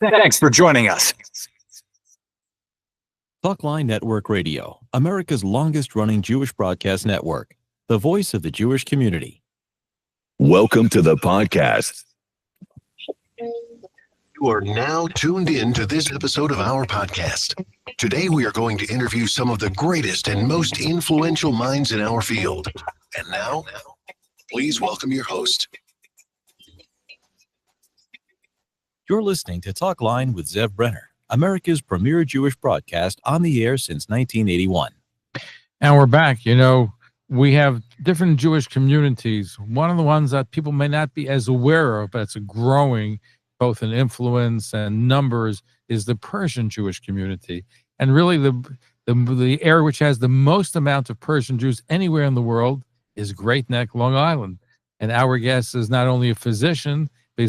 Thanks for joining us. Talkline Network Radio, America's longest-running Jewish broadcast network, the voice of the Jewish community. Welcome to the podcast. You are now tuned in to this episode of our podcast. Today, we are going to interview some of the greatest and most influential minds in our field. And now, please welcome your host. You're listening to Talkline with Zev Brenner, America's premier Jewish broadcast on the air since 1981. And we're back. You know, we have different Jewish communities. One of the ones that people may not be as aware of, but it's growing both in influence and numbers, is the Persian Jewish community. And really the area which has the most amount of Persian Jews anywhere in the world is Great Neck, Long Island. And our guest is not only a physician, but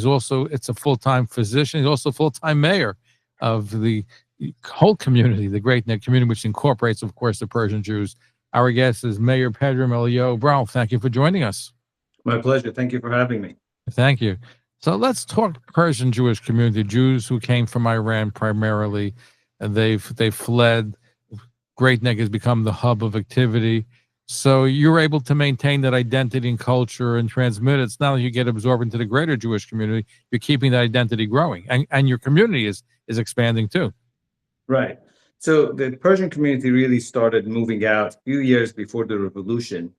it's a full-time physician. He's also full-time mayor of the whole community, the Great Neck community, which incorporates, of course, the Persian Jews. Our guest is Mayor Pedram Eliyahu. Bral, thank you for joining us. My pleasure. Thank you for having me. Thank you. So let's talk Persian Jewish community, Jews who came from Iran primarily, and they've fled. Great Neck has become the hub of activity. So you're able to maintain that identity and culture and transmit it. It's not that you get absorbed into the greater Jewish community, you're keeping that identity growing. And your community is expanding too. Right. So the Persian community really started moving out a few years before the revolution,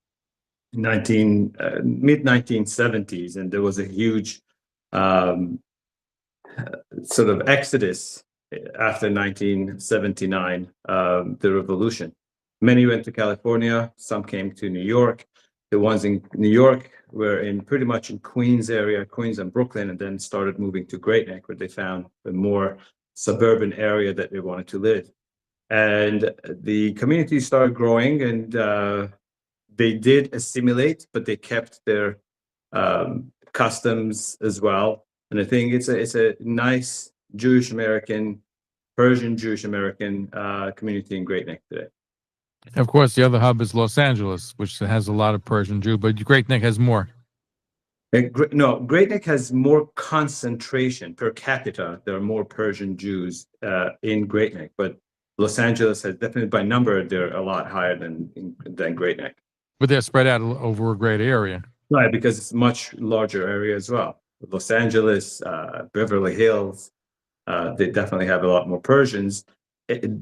mid-1970s. And there was a huge sort of exodus after 1979, the revolution. Many went to California, some came to New York. The ones in New York were pretty much in Queens area, Queens and Brooklyn, and then started moving to Great Neck, where they found a more suburban area that they wanted to live. And the community started growing, and they did assimilate, but they kept their customs as well. And I think it's a nice Jewish American, Persian Jewish American community in Great Neck today. Of course, the other hub is Los Angeles, which has a lot of Persian Jews, but Great Neck has more. No, Great Neck has more concentration per capita. There are more Persian Jews in Great Neck, but Los Angeles has definitely, by number, they're a lot higher than Great Neck. But they're spread out over a great area. Right, because it's a much larger area as well. Los Angeles, Beverly Hills, they definitely have a lot more Persians.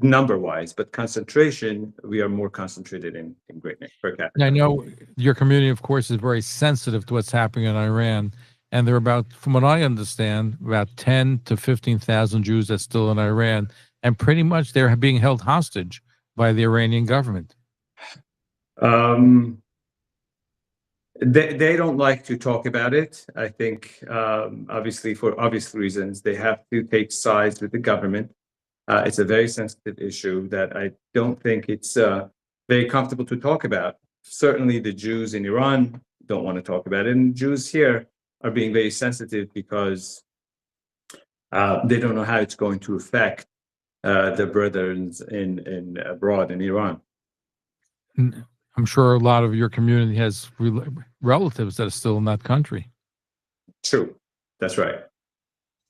Number-wise, but concentration, we are more concentrated in Great Neck per capita. I know your community, of course, is very sensitive to what's happening in Iran, and there are about, from what I understand, about 10 to 15,000 Jews that's still in Iran, and pretty much they're being held hostage by the Iranian government. They don't like to talk about it. I think, obviously, for obvious reasons, they have to take sides with the government. It's a very sensitive issue that I don't think it's very comfortable to talk about. Certainly the Jews in Iran don't want to talk about it, and Jews here are being very sensitive because they don't know how it's going to affect their brethren in abroad in Iran. I'm sure a lot of your community has relatives that are still in that country. True, that's right.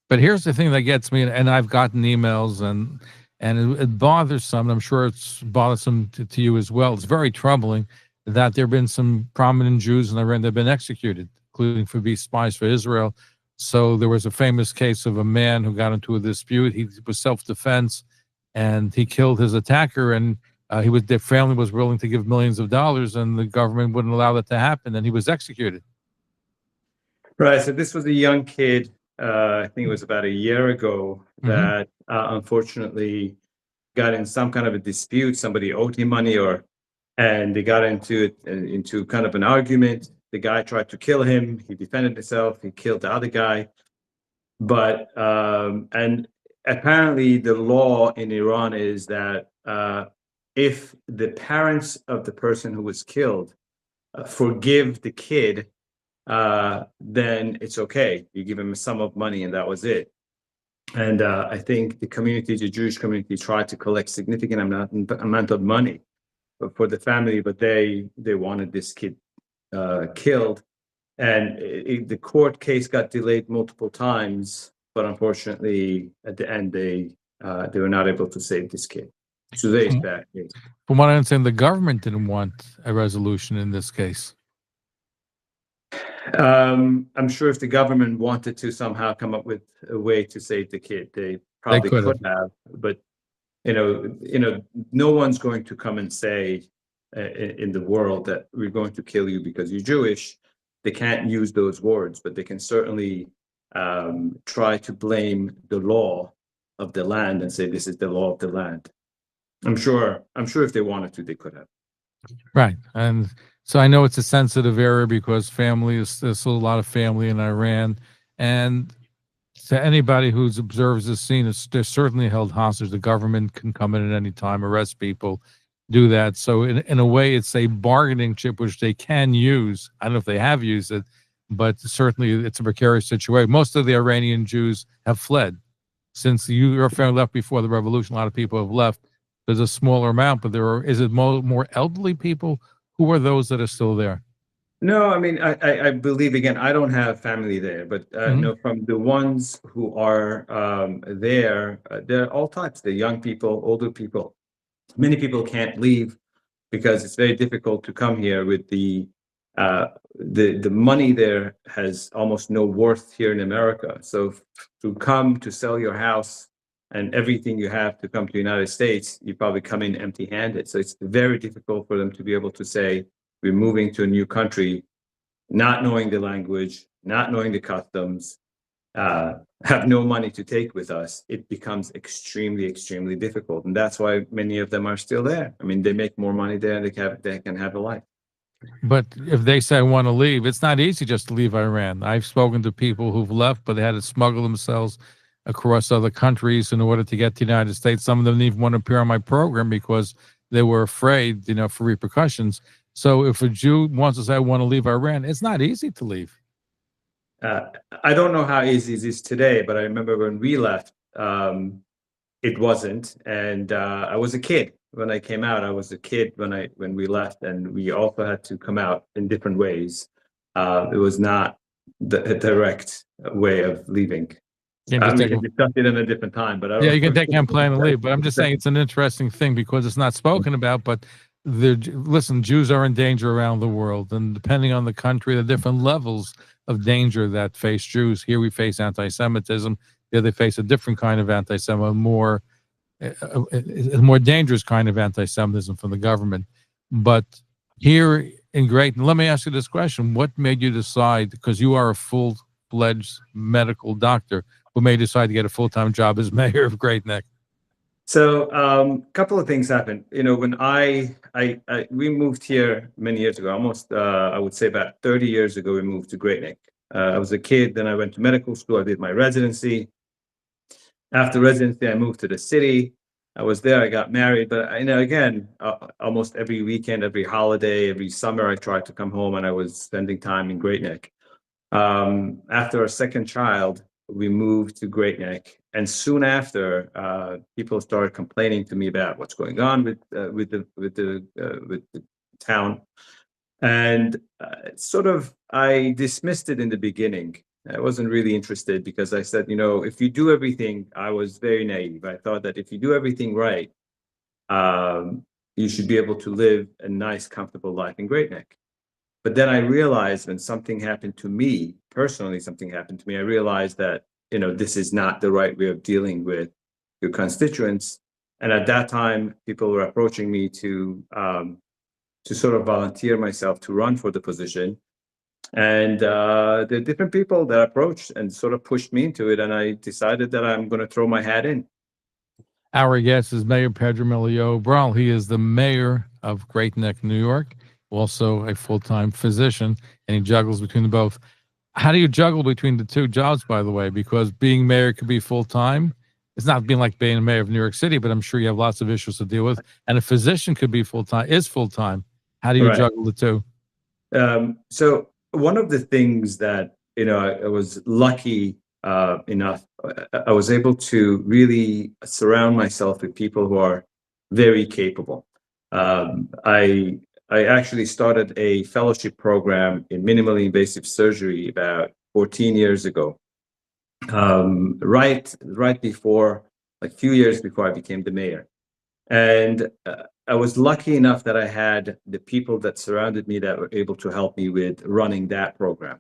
But here's the thing that gets me, and I've gotten emails, and it bothers some, and I'm sure it's bothersome to you as well. It's very troubling that there have been some prominent Jews in Iran that have been executed, including for being spies for Israel. So there was a famous case of a man who got into a dispute. He was self-defense, and he killed his attacker, and their family was willing to give millions of dollars, and the government wouldn't allow that to happen, and he was executed. Right, so this was a young kid. I think it was about a year ago that unfortunately got in some kind of a dispute. Somebody owed him money, and they got into kind of an argument. The guy tried to kill him. He defended himself. He killed the other guy. But and apparently the law in Iran is that if the parents of the person who was killed forgive the kid, then it's okay. You give him a sum of money, and that was it. And I think the Jewish community, tried to collect significant amount of money for the family, but they wanted this kid killed. And the court case got delayed multiple times, but unfortunately, at the end, they were not able to save this kid. Today's bad case. From what I understand, the government didn't want a resolution in this case. I'm sure if the government wanted to somehow come up with a way to save the kid, they probably could have. But no one's going to come and say in the world that we're going to kill you because you're Jewish. They can't use those words, but they can certainly try to blame the law of the land and say this is the law of the land. I'm sure if they wanted to, they could have. Right. And so I know it's a sensitive area because there's still a lot of family in Iran. And to anybody who observes this scene, they're certainly held hostage. The government can come in at any time, arrest people, do that. So in a way, it's a bargaining chip, which they can use. I don't know if they have used it, but certainly it's a precarious situation. Most of the Iranian Jews have fled. Since your family left before the revolution, a lot of people have left. There's a smaller amount, but is it more elderly people? Who are those that are still there? No, I mean, I believe, again, I don't have family there, but no, from the ones who are there are all types. They're young people, older people. Many people can't leave because it's very difficult to come here with the money there has almost no worth here in America. So to come to sell your house and everything you have to come to the United States, you probably come in empty-handed. So it's very difficult for them to be able to say, we're moving to a new country, not knowing the language, not knowing the customs, have no money to take with us. It becomes extremely, extremely difficult. And that's why many of them are still there. I mean, they make more money there, they can have a life. But if they say I want to leave, it's not easy just to leave Iran. I've spoken to people who've left, but they had to smuggle themselves across other countries in order to get to the United States. Some of them didn't even want to appear on my program because they were afraid, for repercussions. So if a Jew wants to say, I want to leave Iran, it's not easy to leave. I don't know how easy it is today, but I remember when we left, it wasn't. And I was a kid when I came out. I was a kid when we left, and we also had to come out in different ways. It was not the direct way of leaving. I mean, we discussed it in a different time, but you can take plan and leave. But I'm just saying it's an interesting thing because it's not spoken about. But listen, Jews are in danger around the world, and depending on the country, the different levels of danger that face Jews. Here we face anti-Semitism. There they face a different kind of anti-Semitism, more dangerous kind of anti-Semitism from the government. But here in Greatneck, let me ask you this question: what made you decide? Because you are a full-fledged medical doctor. What made you decide to get a full-time job as mayor of Greatneck? So a couple of things happened. When we moved here many years ago, almost I would say about 30 years ago, we moved to Greatneck. I was a kid, then I went to medical school. I did my residency. After residency, I moved to the city. I was there. I got married. But again, almost every weekend, every holiday, every summer, I tried to come home, and I was spending time in Greatneck. After our second child, we moved to Greatneck, and soon after, people started complaining to me about what's going on with the town, and I dismissed it in the beginning. I wasn't really interested because I said, if you do everything, I was very naive. I thought that if you do everything right, you should be able to live a nice, comfortable life in Greatneck. But then I realized when something happened to me, personally, I realized that, this is not the right way of dealing with your constituents. And at that time, people were approaching me to sort of volunteer myself to run for the position. And there are different people that approached and sort of pushed me into it. And I decided that I'm going to throw my hat in. Our guest is Mayor Pedram Eliyahu Bral. He is the mayor of Greatneck, New York, also a full-time physician, and he juggles between the both. How do you juggle between the two jobs, by the way? Because being mayor could be full-time. It's not being like being mayor of New York City, but I'm sure you have lots of issues to deal with. And a physician could be full-time. How do you juggle the two? So one of the things that, I was lucky enough, I was able to really surround myself with people who are very capable. I actually started a fellowship program in minimally invasive surgery about 14 years ago. right before, like a few years before I became the mayor. And I was lucky enough that I had the people that surrounded me that were able to help me with running that program.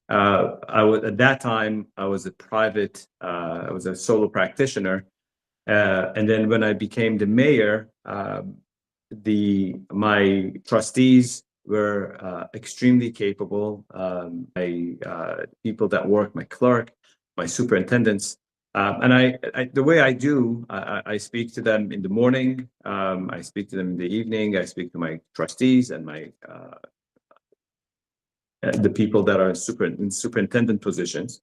At that time, I was I was a solo practitioner. And then when I became the mayor, my trustees were extremely capable. My people that work, my clerk, my superintendents, and the way I do, I speak to them in the morning. I speak to them in the evening. I speak to my trustees and the people that are in superintendent positions,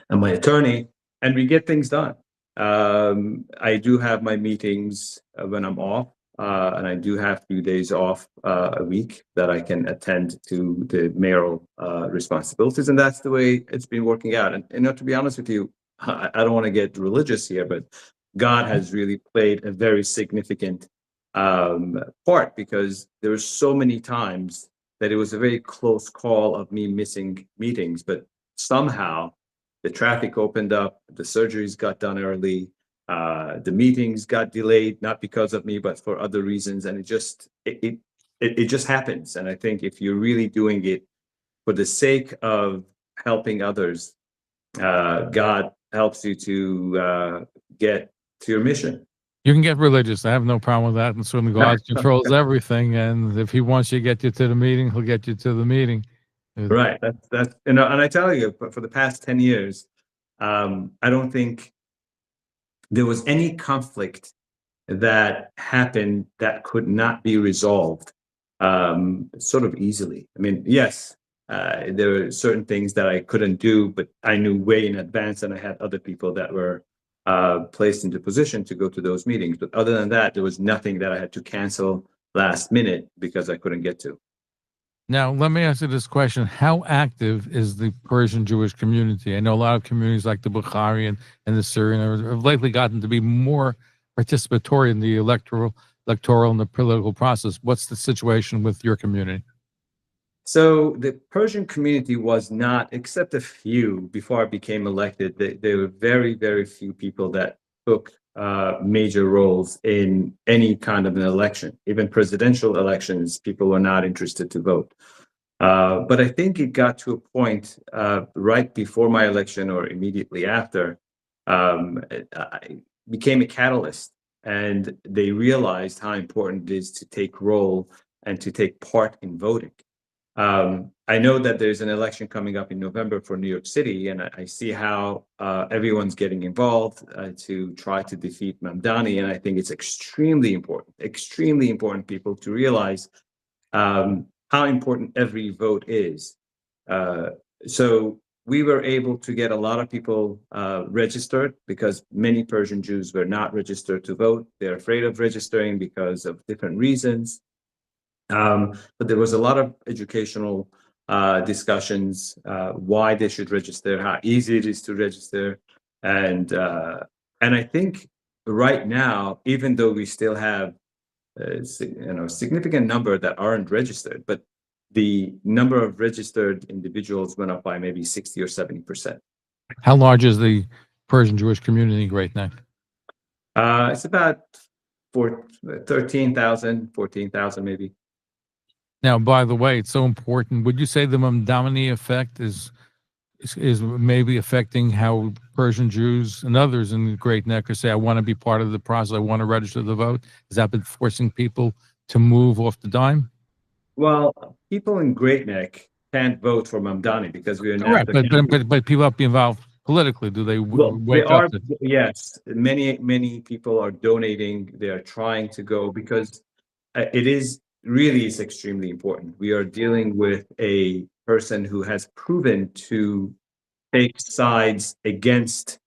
and my attorney, and we get things done. I do have my meetings when I'm off, and I do have a few days off a week that I can attend to the mayoral responsibilities, and that's the way it's been working out. And to be honest with you, I don't want to get religious here, but God has really played a very significant part, because there were so many times that it was a very close call of me missing meetings, but somehow the traffic opened up, the surgeries got done early, the meetings got delayed, not because of me, but for other reasons. And it just happens. And I think if you're really doing it for the sake of helping others, God helps you to get to your mission. You can get religious. I have no problem with that. And certainly God controls everything. And if he wants you to get you to the meeting, he'll get you to the meeting. Right. That's and I tell you, for the past 10 years, I don't think there was any conflict that happened that could not be resolved sort of easily. I mean, yes, there were certain things that I couldn't do, but I knew way in advance, and I had other people that were placed into position to go to those meetings. But other than that, there was nothing that I had to cancel last minute because I couldn't get to. Now, let me ask you this question. How active is the Persian Jewish community? I know a lot of communities like the Bukhari and the Syrian have lately gotten to be more participatory in the electoral and the political process. What's the situation with your community? So the Persian community was not, except a few before I became elected, there were very, very few people that took major roles in any kind of an election. Even presidential elections, people were not interested to vote. But I think it got to a point right before my election or immediately after, I became a catalyst, and they realized how important it is to take role and to take part in voting. I know that there's an election coming up in November for New York City, and I see how everyone's getting involved to try to defeat Mamdani, and I think it's extremely important, people, to realize how important every vote is. So we were able to get a lot of people registered, because many Persian Jews were not registered to vote. They're afraid of registering because of different reasons. But there was a lot of educational discussions, why they should register, how easy it is to register. And I think right now, even though we still have a significant number that aren't registered, but the number of registered individuals went up by maybe 60 or 70%. How large is the Persian Jewish community right now? It's about 13,000, 14,000 maybe. Now, by the way, it's so important. Would you say the Mamdani effect is maybe affecting how Persian Jews and others in the Great Neck say, I want to be part of the process, I want to register the vote? Has that been forcing people to move off the dime? Well, people in Great Neck can't vote for Mamdani because we're correct. But people have to be involved politically. Do they wake up? Yes, many people are donating. They are trying to go, because it is extremely important. We are dealing with a person who has proven to take sides against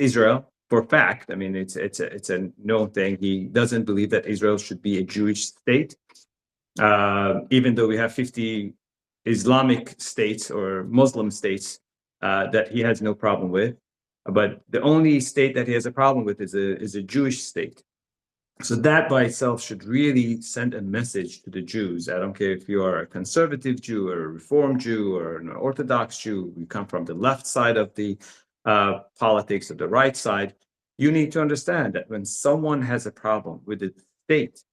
Israel. For fact, I mean, it's a known thing. He doesn't believe that Israel should be a Jewish state, even though we have 50 Islamic states or Muslim states that he has no problem with. But the only state that he has a problem with is a Jewish state. So that by itself should really send a message to the Jews. I don't care if you are a conservative Jew or a Reform Jew or an Orthodox Jew, you come from the left side of the politics or the right side, you need to understand that when someone has a problem with the state,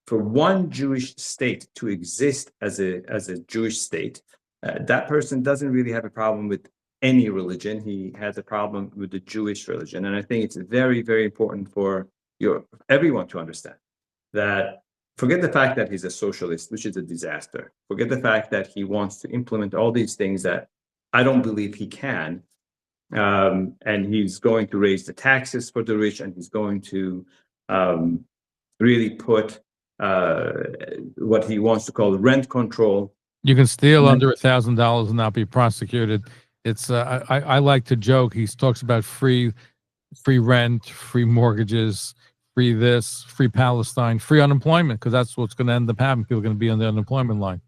for one Jewish state to exist as a Jewish state, that person doesn't really have a problem with any religion. He has a problem with the Jewish religion. And I think it's very, very important for everyone to understand that. Forget the fact that he's a socialist, which is a disaster. Forget the fact that he wants to implement all these things that I don't believe he can. And he's going to raise the taxes for the rich, and he's going to really put what he wants to call rent control. You can steal under $1,000 and not be prosecuted. It's I like to joke. He talks about free rent, free mortgages, free this, free Palestine, free unemployment, because that's what's going to end up happening. People are going to be on the unemployment line.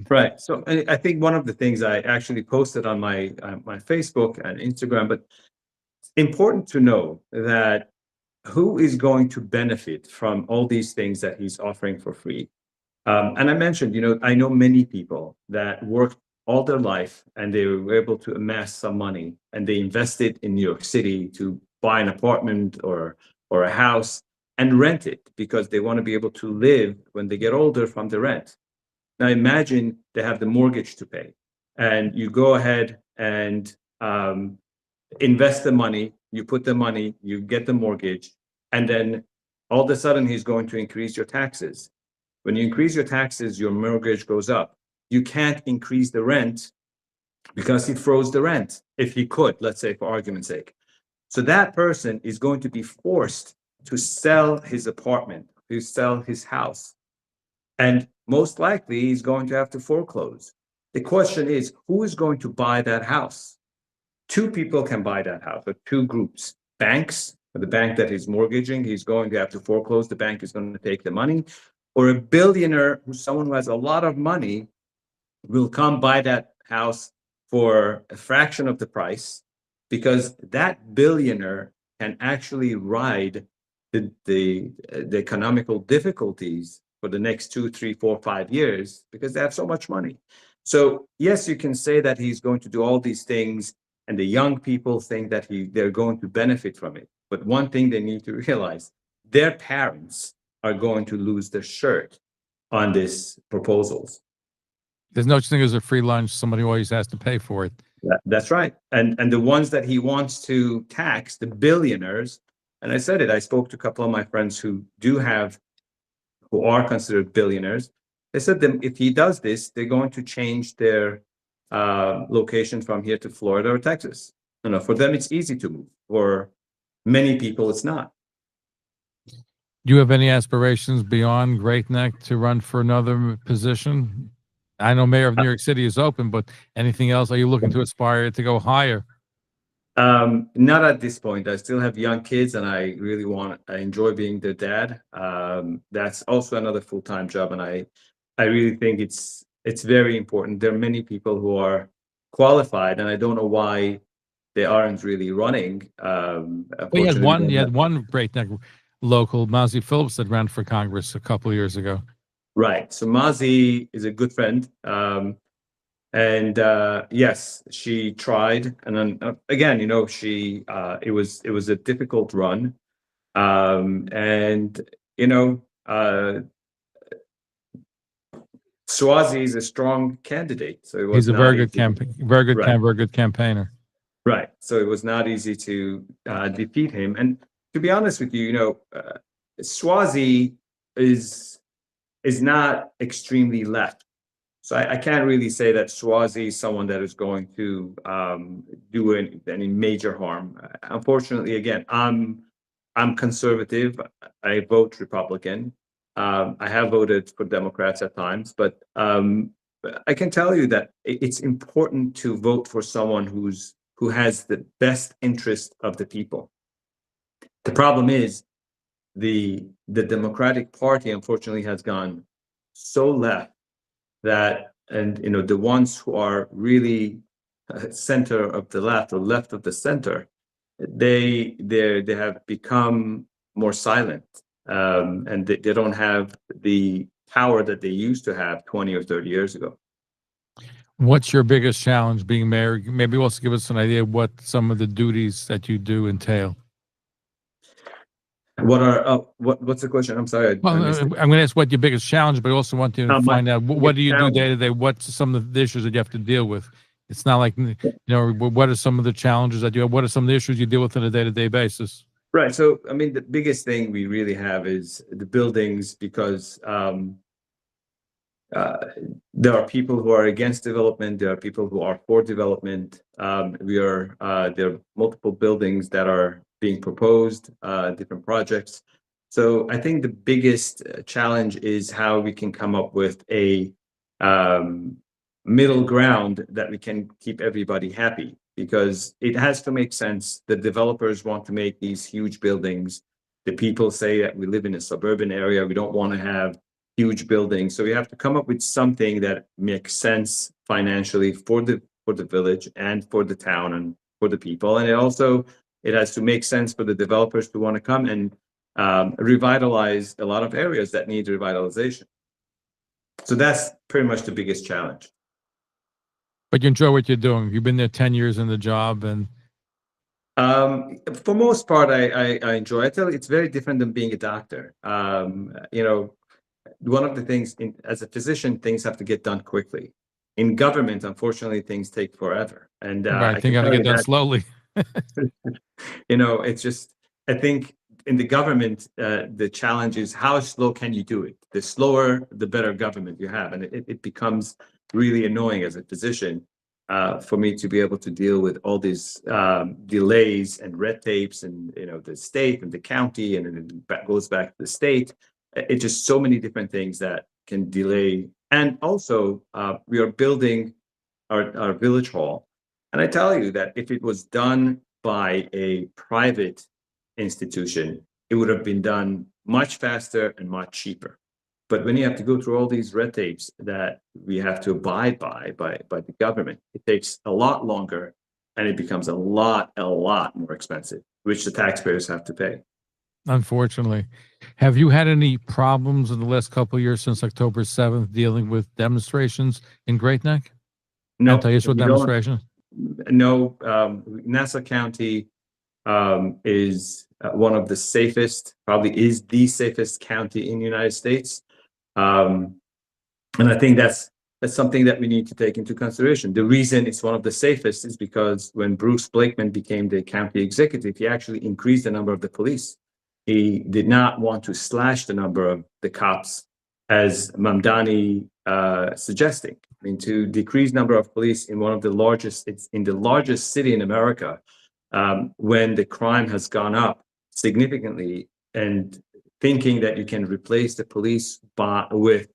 Right. So I think one of the things I actually posted on my Facebook and Instagram, but it's important to know that who is going to benefit from all these things that he's offering for free. And I mentioned, I know many people that worked all their life and they were able to amass some money, and they invested in New York City to buy an apartment or a house and rent it because they want to be able to live when they get older from the rent. Now imagine they have the mortgage to pay, and you go ahead and invest the money, you put the money, you get the mortgage, and then all of a sudden he's going to increase your taxes. When you increase your taxes, your mortgage goes up. You can't increase the rent because he froze the rent. If he could, let's say for argument's sake. So that person is going to be forced to sell his apartment, to sell his house. And most likely he's going to have to foreclose. The question is, who is going to buy that house? Two people can buy that house, or two groups. Banks, the bank that he's mortgaging, he's going to have to foreclose. The bank is going to take the money. Or a billionaire, someone who has a lot of money, will come buy that house for a fraction of the price, because that billionaire can actually ride the economical difficulties for the next 2, 3, 4, 5 years because they have so much money. So yes, you can say that he's going to do all these things, and the young people think that they're going to benefit from it. But one thing they need to realize, their parents are going to lose their shirt on these proposals. There's no such thing as a free lunch. Somebody always has to pay for it. That's right. And the ones that he wants to tax, the billionaires, and I said it, I spoke to a couple of my friends who are considered billionaires. They said that if he does this, they're going to change their location from here to Florida or Texas. For them, it's easy to move. For many people, it's not. Do you have any aspirations beyond Great Neck to run for another position? I know mayor of New York City is open, but anything else? Are you looking to aspire to go higher? Not at this point. I still have young kids, and I enjoy being their dad. That's also another full-time job, and I really think it's very important. There are many people who are qualified, and I don't know why they aren't really running. You had one Great Neck local, Mazi Phillips, that ran for Congress a couple of years ago. Right. So Mazi is a good friend. And yes, she tried. And then again, it was a difficult run. Swazi is a strong candidate. So he's a very good campaigner. Right. So it was not easy to defeat him. And to be honest with you, Swazi is not extremely left. So I can't really say that Swazi is someone that is going to do any major harm. Unfortunately, again, I'm conservative. I vote Republican. I have voted for Democrats at times, but I can tell you that it's important to vote for someone who has the best interest of the people. The problem is the Democratic Party, unfortunately, has gone so left that, and the ones who are really center of the left or left of the center, they have become more silent. and they don't have the power that they used to have 20 or 30 years ago. What's your biggest challenge being mayor? Maybe also give us an idea of what some of the duties that you do entail. What's the question? I'm sorry. Well, I'm going to ask what your biggest challenge, but I also want you to find out what do you do day to day? What's some of the issues that you have to deal with? It's not like, what are some of the challenges that you have? What are some of the issues you deal with on a day-to-day basis? Right. So, I mean, the biggest thing we really have is the buildings, because there are people who are against development. There are people who are for development. There are multiple buildings that are being proposed, different projects. So I think the biggest challenge is how we can come up with a middle ground that we can keep everybody happy, because it has to make sense. The developers want to make these huge buildings. The people say that we live in a suburban area. We don't want to have huge buildings. So we have to come up with something that makes sense financially for the village and for the town and for the people. And it has to make sense for the developers to want to come and revitalize a lot of areas that need revitalization. So that's pretty much the biggest challenge. But you enjoy what you're doing. You've been there 10 years in the job, and for most part, I enjoy it. It's very different than being a doctor. One of the things as a physician, things have to get done quickly. In government, unfortunately, things take forever. And I think I have to get done slowly. It's just, I think in the government, the challenge is how slow can you do it? The slower, the better government you have. And it becomes really annoying as a physician for me to be able to deal with all these delays and red tapes and, the state and the county, and then it goes back to the state. It's just so many different things that can delay. And also, we are building our village hall. And I tell you that if it was done by a private institution, it would have been done much faster and much cheaper. But when you have to go through all these red tapes that we have to abide by the government, it takes a lot longer, and it becomes a lot more expensive, which the taxpayers have to pay. Unfortunately. Have you had any problems in the last couple of years since October 7th dealing with demonstrations in Great Neck? No. Anti-Israel demonstrations? No. Nassau County is one of the safest, probably is the safest county in the United States. And I think that's something that we need to take into consideration. The reason it's one of the safest is because when Bruce Blakeman became the county executive, he actually increased the number of the police. He did not want to slash the number of the cops, as Mamdani suggesting. I mean, to decrease number of police in it's in the largest city in America, when the crime has gone up significantly, and thinking that you can replace the police with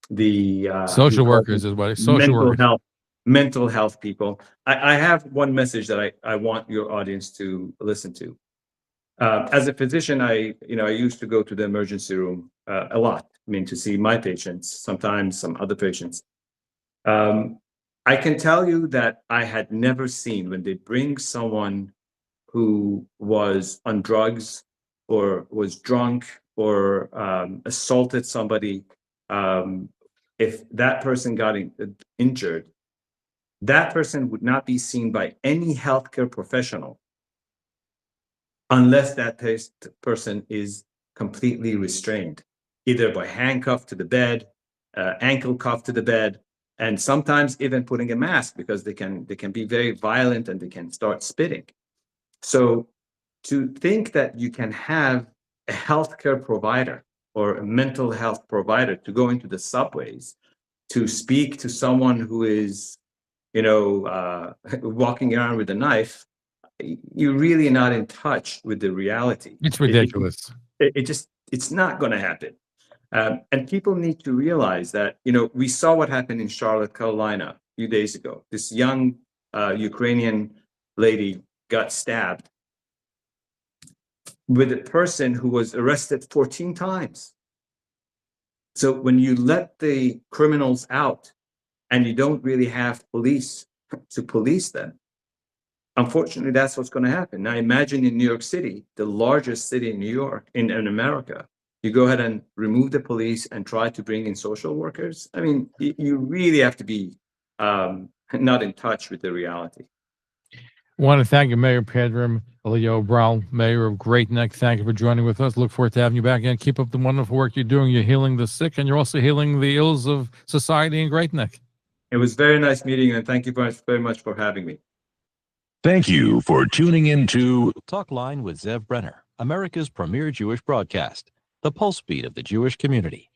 the social workers is what it's mental health people. I have one message that I want your audience to listen to. As a physician, I used to go to the emergency room a lot. I mean, to see my patients, sometimes some other patients. I can tell you that I had never seen, when they bring someone who was on drugs or was drunk or assaulted somebody, if that person got injured, that person would not be seen by any healthcare professional unless that person is completely restrained, either by handcuffed to the bed, ankle cuffed to the bed, and sometimes even putting a mask, because they can be very violent and they can start spitting. So to think that you can have a healthcare provider or a mental health provider to go into the subways to speak to someone who is, walking around with a knife, you're really not in touch with the reality. It's ridiculous. It's not going to happen. And people need to realize that, we saw what happened in Charlotte, Carolina a few days ago. This young Ukrainian lady got stabbed with a person who was arrested 14 times. So when you let the criminals out and you don't really have police to police them, unfortunately, that's what's going to happen. Now, imagine in New York City, the largest city in New York, in America, you go ahead and remove the police and try to bring in social workers. I mean, you really have to be not in touch with the reality. I want to thank you, Mayor Pedram, Eliyahu, Bral, Mayor of Great Neck. Thank you for joining with us. Look forward to having you back again. Keep up the wonderful work you're doing. You're healing the sick, and you're also healing the ills of society in Great Neck. It was very nice meeting you, and thank you very much for having me. Thank you for tuning in to Talkline with Zev Brenner, America's premier Jewish broadcast, the pulse beat of the Jewish community.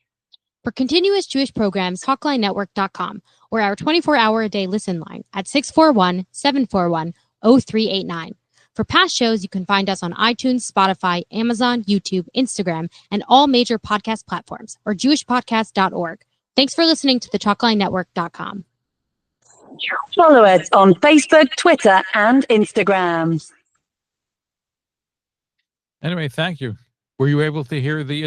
For continuous Jewish programs, TalklineNetwork.com, or our 24-hour-a-day listen line at 641-741-0389. For past shows, you can find us on iTunes, Spotify, Amazon, YouTube, Instagram, and all major podcast platforms, or jewishpodcast.org. Thanks for listening to the TalklineNetwork.com. Follow us on Facebook, Twitter, and Instagram. Anyway, thank you. Were you able to hear the